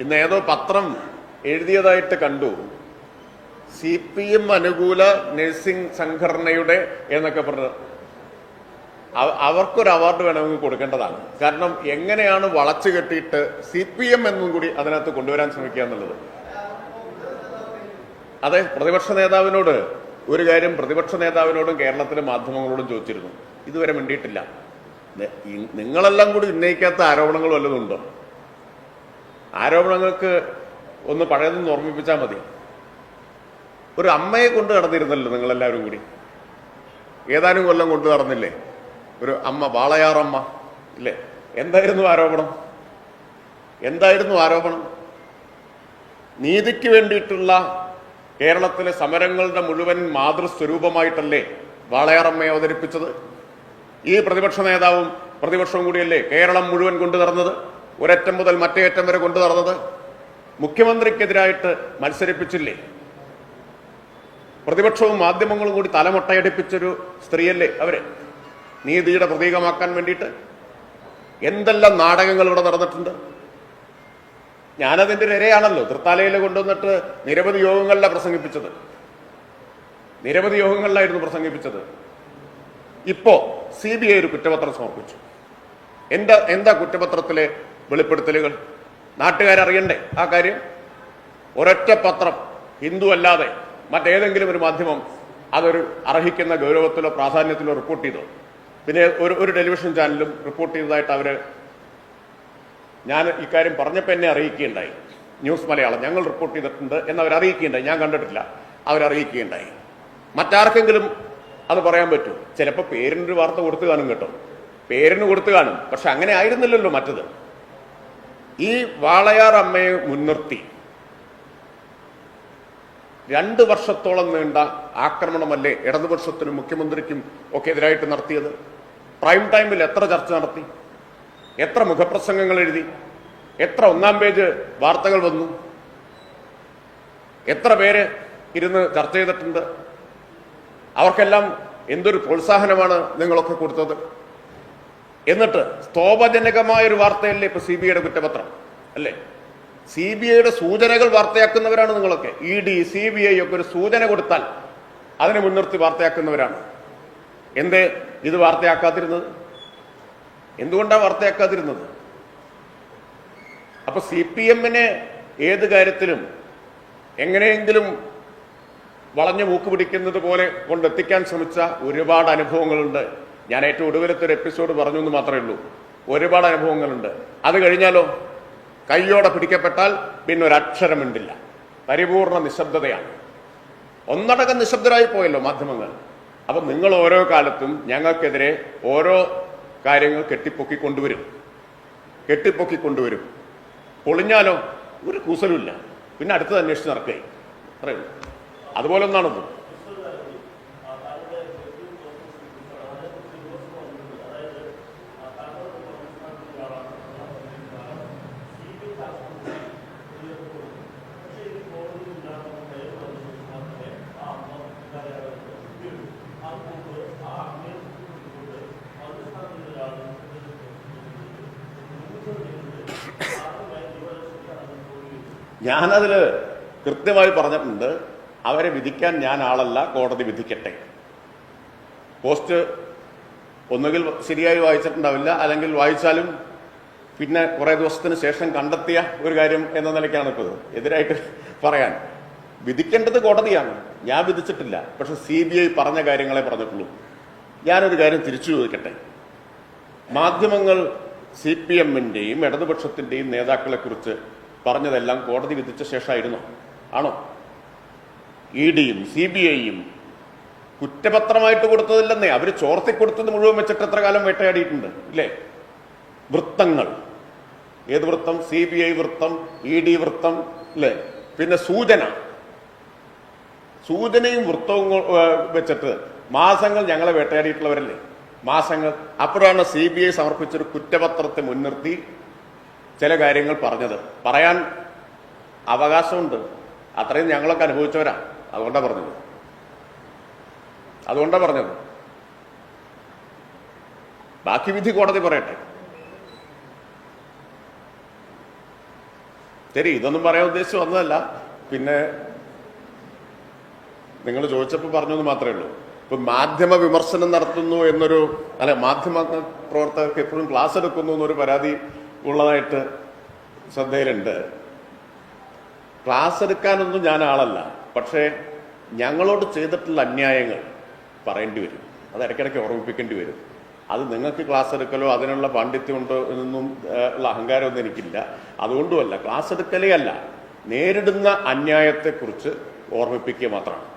ഇന്ന് ഏതോ പത്രം എഴുതിയതായിട്ട് കണ്ടു, CPM അനുകൂല നഴ്സിംഗ് സംഘടനയുടെ എന്നൊക്കെ പറഞ്ഞ് അവർക്കൊരു അവാർഡ് വേണമെങ്കിൽ കൊടുക്കേണ്ടതാണ്. കാരണം എങ്ങനെയാണ് വളച്ചു കെട്ടിയിട്ട് CPM എന്നും കൂടി അതിനകത്ത് കൊണ്ടുവരാൻ ശ്രമിക്കുക എന്നുള്ളത്. അതെ, പ്രതിപക്ഷ നേതാവിനോട് ഒരു കാര്യം പ്രതിപക്ഷ നേതാവിനോടും കേരളത്തിലെ മാധ്യമങ്ങളോടും ചോദിച്ചിരുന്നു, ഇതുവരെ മിണ്ടിയിട്ടില്ല. നിങ്ങളെല്ലാം കൂടി ഉന്നയിക്കാത്ത ആരോപണങ്ങൾ വല്ലതും ഉണ്ടോ? ആരോപണങ്ങൾക്ക് ഒന്ന് പഴയതൊന്ന് ഓർമ്മിപ്പിച്ചാൽ മതി. ഒരു അമ്മയെ കൊണ്ട് നടന്നിരുന്നല്ലോ നിങ്ങളെല്ലാവരും കൂടി, ഏതാനും കൊല്ലം കൊണ്ട് നടന്നില്ലേ? ഒരു അമ്മ, വാളയാറമ്മ ഇല്ലേ? എന്തായിരുന്നു ആരോപണം? നീതിക്ക് വേണ്ടിയിട്ടുള്ള കേരളത്തിലെ സമരങ്ങളുടെ മുഴുവൻ മാതൃസ്വരൂപമായിട്ടല്ലേ വാളയാറമ്മയെ അവതരിപ്പിച്ചത്? ഈ പ്രതിപക്ഷ നേതാവും പ്രതിപക്ഷവും കൂടിയല്ലേ കേരളം മുഴുവൻ കൊണ്ടു നടന്നത്, ഒരറ്റം മുതൽ മറ്റേ അറ്റം വരെ കൊണ്ടു നടന്നത്? മുഖ്യമന്ത്രിക്കെതിരായിട്ട് മത്സരിപ്പിച്ചില്ലേ? പ്രതിപക്ഷവും മാധ്യമങ്ങളും കൂടി തലമൊട്ടയടിപ്പിച്ചൊരു സ്ത്രീയല്ലേ അവര്, നീതിയുടെ പ്രതീകമാക്കാൻ വേണ്ടിയിട്ട്? എന്തെല്ലാം നാടകങ്ങൾ ഇവിടെ നടന്നിട്ടുണ്ട്. ഞാനതിൻ്റെ ഇരയാണല്ലോ. തൃത്താലയിൽ കൊണ്ടുവന്നിട്ട് നിരവധി യോഗങ്ങളിലാണ് പ്രസംഗിപ്പിച്ചത്. ഇപ്പോ CBI ഒരു കുറ്റപത്രം സമർപ്പിച്ചു. എന്താ കുറ്റപത്രത്തിലെ വെളിപ്പെടുത്തലുകൾ? നാട്ടുകാരറിയണ്ടേ ആ കാര്യം? ഒരൊറ്റ പത്രം, ഹിന്ദു അല്ലാതെ മറ്റേതെങ്കിലും ഒരു മാധ്യമം അതൊരു അർഹിക്കുന്ന ഗൗരവത്തിലോ പ്രാധാന്യത്തിലോ റിപ്പോർട്ട് ചെയ്തോ? പിന്നെ ഒരു ടെലിവിഷൻ ചാനലും റിപ്പോർട്ട് ചെയ്തതായിട്ട് ഞാൻ ഇക്കാര്യം പറഞ്ഞപ്പോൾ എന്നെ അറിയിക്കുകയുണ്ടായി. ന്യൂസ് മലയാളം ഞങ്ങൾ റിപ്പോർട്ട് ചെയ്തിട്ടുണ്ട് എന്നവർ അറിയിക്കുകയുണ്ടായി. ഞാൻ കണ്ടിട്ടില്ല, അവരറിയിക്കുകയുണ്ടായി. മറ്റാർക്കെങ്കിലും അത് പറയാൻ പറ്റൂ? ചിലപ്പോൾ പേരിനൊരു വാർത്ത കൊടുത്തു കാണും കേട്ടോ, പേരിന് കൊടുത്തു കാണും. പക്ഷെ അങ്ങനെ ആയിരുന്നില്ലല്ലോ മറ്റത്. ഈ വാളയാർ അമ്മയെ മുൻനിർത്തി 2 വർഷത്തോളം നീണ്ട ആക്രമണമല്ലേ ഇടതുപക്ഷത്തിനും മുഖ്യമന്ത്രിക്കും ഒക്കെ എതിരായിട്ട് നടത്തിയത്? പ്രൈം ടൈമിൽ എത്ര ചർച്ച നടത്തി, എത്ര മുഖപ്രസംഗങ്ങൾ എഴുതി, എത്ര 1-ാം പേജ് വാർത്തകൾ വന്നു, എത്ര പേര് ഇരുന്ന് ചർച്ച ചെയ്തിട്ടുണ്ട്? അവർക്കെല്ലാം എന്തൊരു പ്രോത്സാഹനമാണ് നിങ്ങളൊക്കെ കൊടുത്തത്. എന്നിട്ട് സ്തോഭജനകമായൊരു വാർത്തയല്ലേ ഇപ്പൊ CBIയുടെ കുറ്റപത്രം അല്ലേ? CBIയുടെ സൂചനകൾ വാർത്തയാക്കുന്നവരാണ് നിങ്ങളൊക്കെ. ED, CBI ഒക്കെ ഒരു സൂചന കൊടുത്താൽ അതിനെ മുൻനിർത്തി വാർത്തയാക്കുന്നവരാണ്. എന്തേ ഇത് വാർത്തയാക്കാതിരുന്നത്? എന്തുകൊണ്ടാണ് വാർത്തയാക്കാതിരുന്നത്? അപ്പൊ CPMനെ ഏത് കാര്യത്തിലും എങ്ങനെയെങ്കിലും വളഞ്ഞു മൂക്ക് പിടിക്കുന്നത് പോലെ കൊണ്ടെത്തിക്കാൻ ശ്രമിച്ച ഒരുപാട് അനുഭവങ്ങളുണ്ട്. ഞാൻ ഏറ്റവും ഒടുവിലത്തെ ഒരു എപ്പിസോഡ് പറഞ്ഞു എന്ന് മാത്രമേ ഉള്ളൂ. ഒരുപാട് അനുഭവങ്ങളുണ്ട്. അത് കഴിഞ്ഞാലോ, കയ്യോടെ പിടിക്കപ്പെട്ടാൽ പിന്നെ ഒരക്ഷരം മിണ്ടില്ല, പരിപൂർണ നിശബ്ദതയാണ്. ഒന്നടങ്കം നിശബ്ദരായി പോയല്ലോ മാധ്യമങ്ങൾ. അപ്പം നിങ്ങൾ ഓരോ കാലത്തും ഞങ്ങൾക്കെതിരെ ഓരോ കാര്യങ്ങൾ കെട്ടിപ്പൊക്കിക്കൊണ്ടുവരും. പൊളിഞ്ഞാലോ ഒരു കൂസലുമില്ല, പിന്നെ അടുത്തത് അന്വേഷിച്ച് നടക്കുകയും അത്രയേ ഉള്ളൂ. അതുപോലെ ഒന്നാണത്. ഞാനതില് കൃത്യമായി പറഞ്ഞിട്ടുണ്ട്, അവരെ വിധിക്കാൻ ഞാൻ ആളല്ല, കോടതി വിധിക്കട്ടെ. പോസ്റ്റ് ഒന്നുകിൽ ശരിയായി വായിച്ചിട്ടുണ്ടാവില്ല, അല്ലെങ്കിൽ വായിച്ചാലും പിന്നെ കുറെ ദിവസത്തിന് ശേഷം കണ്ടെത്തിയ ഒരു കാര്യം എന്ന നിലയ്ക്കാണ് ഇപ്പോൾ എതിരായിട്ട് പറയാൻ. വിധിക്കേണ്ടത് കോടതിയാണ്, ഞാൻ വിധിച്ചിട്ടില്ല. പക്ഷെ CBI പറഞ്ഞ കാര്യങ്ങളെ പറഞ്ഞിട്ടുള്ളൂ. ഞാനൊരു കാര്യം തിരിച്ചു ചോദിക്കട്ടെ. മാധ്യമങ്ങൾ CPMന്റെയും ഇടതുപക്ഷത്തിന്റെയും നേതാക്കളെ കുറിച്ച് പറഞ്ഞതെല്ലാം കോടതി വിധിച്ച ശേഷമായിരുന്നോ? ആണോ? EDയും CBIയും കുറ്റപത്രമായിട്ട് കൊടുത്തതില്ലെന്നേ, അവർ ചോർത്തിക്കൊടുത്തത് മുഴുവൻ വെച്ചിട്ട് എത്ര കാലം വേട്ടയാടിയിട്ടുണ്ട് ഇല്ലേ? വൃത്തങ്ങൾ, ഏത് വൃത്തം? CBI വൃത്തം, ED വൃത്തം അല്ലേ? പിന്നെ സൂചനയും വൃത്തവും വെച്ചിട്ട് മാസങ്ങൾ ഞങ്ങളെ വേട്ടയാടിയിട്ടുള്ളവരല്ലേ, മാസങ്ങൾ. അപ്പോഴാണ് CBI സമർപ്പിച്ചൊരു കുറ്റപത്രത്തെ മുൻനിർത്തി ചില കാര്യങ്ങൾ പറഞ്ഞത്. പറയാൻ അവകാശമുണ്ട്, അത്രയും ഞങ്ങളൊക്കെ അനുഭവിച്ചവരാ. അതുകൊണ്ടാ പറഞ്ഞത്. ബാക്കി വിധി കോടതി പറയട്ടെ. ശരി, ഇതൊന്നും പറയാൻ ഉദ്ദേശിച്ച് വന്നതല്ല. പിന്നെ നിങ്ങൾ ചോദിച്ചപ്പോൾ പറഞ്ഞത് മാത്രമേ ഉള്ളൂ. ഇപ്പൊ മാധ്യമ വിമർശനം നടത്തുന്നു എന്നൊരു, അല്ലെ, മാധ്യമ പ്രവർത്തകർക്ക് എപ്പോഴും ക്ലാസ് എടുക്കുന്നു എന്നൊരു പരാതി ഉള്ളതായിട്ട് ശ്രദ്ധയിലുണ്ട്. ക്ലാസ് എടുക്കാനൊന്നും ഞാൻ ആളല്ല. പക്ഷേ ഞങ്ങളോട് ചെയ്തിട്ടുള്ള അന്യായങ്ങൾ പറയേണ്ടി വരും. അത് ഇടയ്ക്കിടയ്ക്ക് ഓർമ്മിപ്പിക്കേണ്ടി വരും. അത് നിങ്ങൾക്ക് ക്ലാസ് എടുക്കലോ അതിനുള്ള പാണ്ഡിത്യമുണ്ടോ എന്നൊന്നും ഉള്ള അഹങ്കാരമൊന്നും എനിക്കില്ല. അതുകൊണ്ടുമല്ല, ക്ലാസ് എടുക്കലേ അല്ല, നേരിടുന്ന അന്യായത്തെക്കുറിച്ച് ഓർമ്മിപ്പിക്കുക മാത്രമാണ്.